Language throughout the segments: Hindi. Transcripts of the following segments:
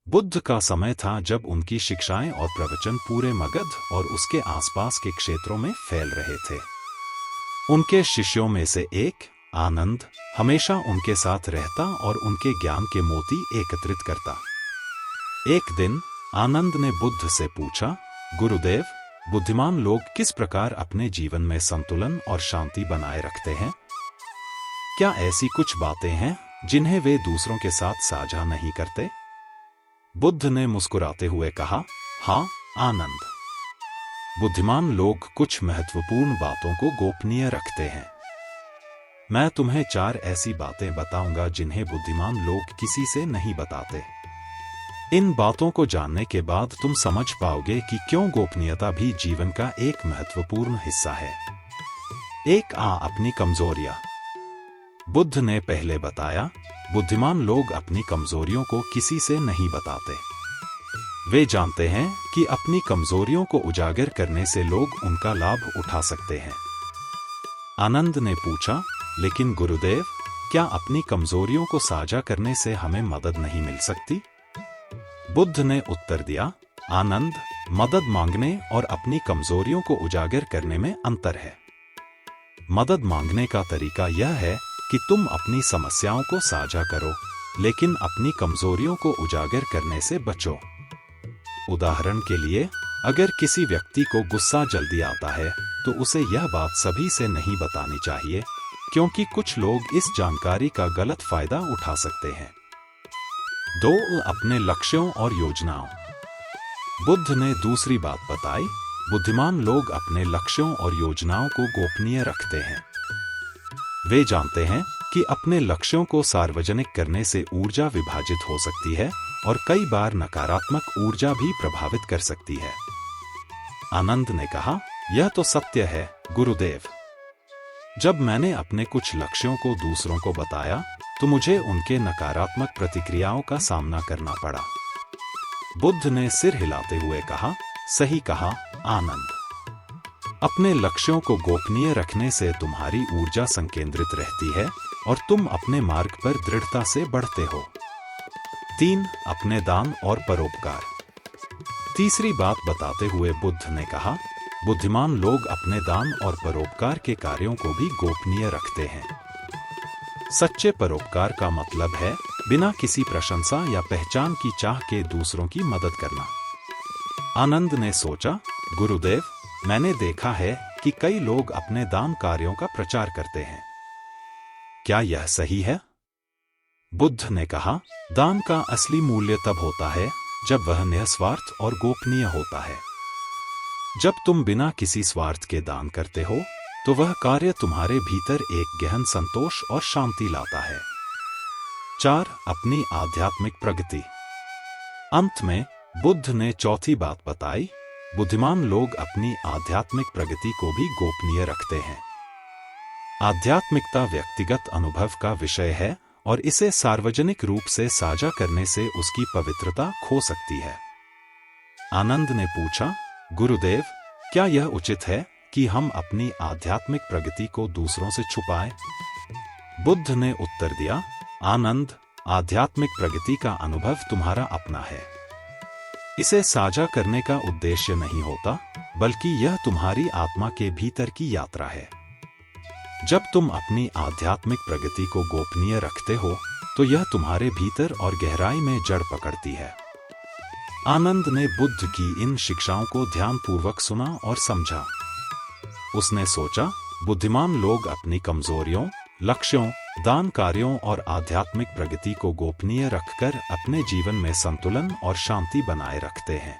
बुद्ध का समय था जब उनकी शिक्षाएं और प्रवचन पूरे मगध और उसके आसपास के क्षेत्रों में फैल रहे थे। उनके शिष्यों में से एक, आनंद, हमेशा उनके साथ रहता और उनके ज्ञान के मोती एकत्रित करता। एक दिन आनंद ने बुद्ध से पूछा, गुरुदेव, बुद्धिमान लोग किस प्रकार अपने जीवन में संतुलन और शांति बनाए रखते हैं? क्या ऐसी कुछ बातें हैं जिन्हें वे दूसरों के साथ साझा नहीं करते? बुद्ध ने मुस्कुराते हुए कहा, हाँ आनंद, बुद्धिमान लोग कुछ महत्वपूर्ण बातों को गोपनीय रखते हैं। मैं तुम्हें 4 ऐसी बातें बताऊंगा जिन्हें बुद्धिमान लोग किसी से नहीं बताते। इन बातों को जानने के बाद तुम समझ पाओगे कि क्यों गोपनीयता भी जीवन का एक महत्वपूर्ण हिस्सा है। एक, अपनी कमजोरियां। बुद्ध ने पहले बताया, बुद्धिमान लोग अपनी कमजोरियों को किसी से नहीं बताते। वे जानते हैं कि अपनी कमजोरियों को उजागर करने से लोग उनका लाभ उठा सकते हैं। आनंद ने पूछा, लेकिन गुरुदेव, क्या अपनी कमजोरियों को साझा करने से हमें मदद नहीं मिल सकती? बुद्ध ने उत्तर दिया, आनंद, मदद मांगने और अपनी कमजोरियों को उजागर करने में अंतर है। मदद मांगने का तरीका यह है कि तुम अपनी समस्याओं को साझा करो, लेकिन अपनी कमजोरियों को उजागर करने से बचो। उदाहरण के लिए, अगर किसी व्यक्ति को गुस्सा जल्दी आता है तो उसे यह बात सभी से नहीं बतानी चाहिए, क्योंकि कुछ लोग इस जानकारी का गलत फायदा उठा सकते हैं। 2, अपने लक्ष्यों और योजनाओं। बुद्ध ने दूसरी बात बताई, बुद्धिमान लोग अपने लक्ष्यों और योजनाओं को गोपनीय रखते हैं। वे जानते हैं कि अपने लक्ष्यों को सार्वजनिक करने से ऊर्जा विभाजित हो सकती है और कई बार नकारात्मक ऊर्जा भी प्रभावित कर सकती है। आनंद ने कहा, यह तो सत्य है गुरुदेव। जब मैंने अपने कुछ लक्ष्यों को दूसरों को बताया तो मुझे उनके नकारात्मक प्रतिक्रियाओं का सामना करना पड़ा। बुद्ध ने सिर हिलाते हुए कहा, सही कहा आनंद। अपने लक्ष्यों को गोपनीय रखने से तुम्हारी ऊर्जा संकेंद्रित रहती है और तुम अपने मार्ग पर दृढ़ता से बढ़ते हो। 3, अपने दान और परोपकार। तीसरी बात बताते हुए बुद्ध ने कहा, बुद्धिमान लोग अपने दान और परोपकार के कार्यों को भी गोपनीय रखते हैं। सच्चे परोपकार का मतलब है बिना किसी प्रशंसा या पहचान की चाह के दूसरों की मदद करना। आनंद ने सोचा, गुरुदेव, मैंने देखा है कि कई लोग अपने दान कार्यों का प्रचार करते हैं। क्या यह सही है? बुद्ध ने कहा, दान का असली मूल्य तब होता है जब वह निस्वार्थ और गोपनीय होता है। जब तुम बिना किसी स्वार्थ के दान करते हो तो वह कार्य तुम्हारे भीतर एक गहन संतोष और शांति लाता है। 4, अपनी आध्यात्मिक प्रगति। अंत में बुद्ध ने चौथी बात बताई, बुद्धिमान लोग अपनी आध्यात्मिक प्रगति को भी गोपनीय रखते हैं। आध्यात्मिकता व्यक्तिगत अनुभव का विषय है और इसे सार्वजनिक रूप से साझा करने से उसकी पवित्रता खो सकती है। आनंद ने पूछा, गुरुदेव, क्या यह उचित है कि हम अपनी आध्यात्मिक प्रगति को दूसरों से छुपाएं? बुद्ध ने उत्तर दिया, आनंद, आध्यात्मिक प्रगति का अनुभव तुम्हारा अपना है। इसे साझा करने का उद्देश्य नहीं होता, बल्कि यह तुम्हारी आत्मा के भीतर की यात्रा है। जब तुम अपनी आध्यात्मिक प्रगति को गोपनीय रखते हो तो यह तुम्हारे भीतर और गहराई में जड़ पकड़ती है। आनंद ने बुद्ध की इन शिक्षाओं को ध्यानपूर्वक सुना और समझा। उसने सोचा, बुद्धिमान लोग अपनी कमजोरियों, लक्ष्यों, दान कार्यों और आध्यात्मिक प्रगति को गोपनीय रखकर अपने जीवन में संतुलन और शांति बनाए रखते हैं।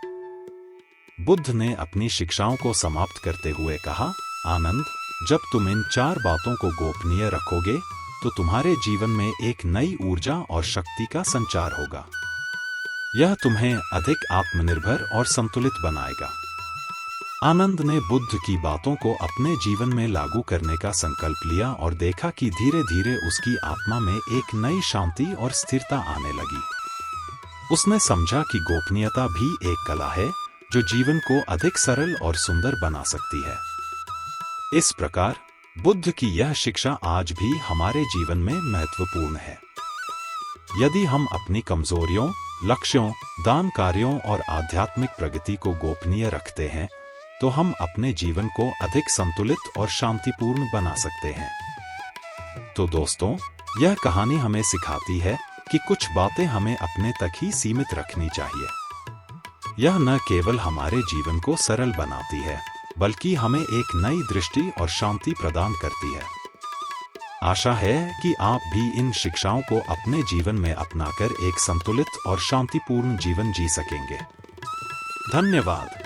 बुद्ध ने अपनी शिक्षाओं को समाप्त करते हुए कहा, आनंद, जब तुम इन 4 बातों को गोपनीय रखोगे तो तुम्हारे जीवन में एक नई ऊर्जा और शक्ति का संचार होगा। यह तुम्हें अधिक आत्मनिर्भर और संतुलित बनाएगा। आनंद ने बुद्ध की बातों को अपने जीवन में लागू करने का संकल्प लिया और देखा कि धीरे धीरे उसकी आत्मा में एक नई शांति और स्थिरता आने लगी। उसने समझा कि गोपनीयता भी एक कला है जो जीवन को अधिक सरल और सुंदर बना सकती है। इस प्रकार बुद्ध की यह शिक्षा आज भी हमारे जीवन में महत्वपूर्ण है। यदि हम अपनी कमजोरियों, लक्ष्यों, दान कार्यों और आध्यात्मिक प्रगति को गोपनीय रखते हैं, तो हम अपने जीवन को अधिक संतुलित और शांतिपूर्ण बना सकते हैं। तो दोस्तों, यह कहानी हमें सिखाती है कि कुछ बातें हमें अपने तक ही सीमित रखनी चाहिए। यह न केवल हमारे जीवन को सरल बनाती है, बल्कि हमें एक नई दृष्टि और शांति प्रदान करती है। आशा है कि आप भी इन शिक्षाओं को अपने जीवन में अपनाकर एक संतुलित और शांतिपूर्ण जीवन जी सकेंगे। धन्यवाद।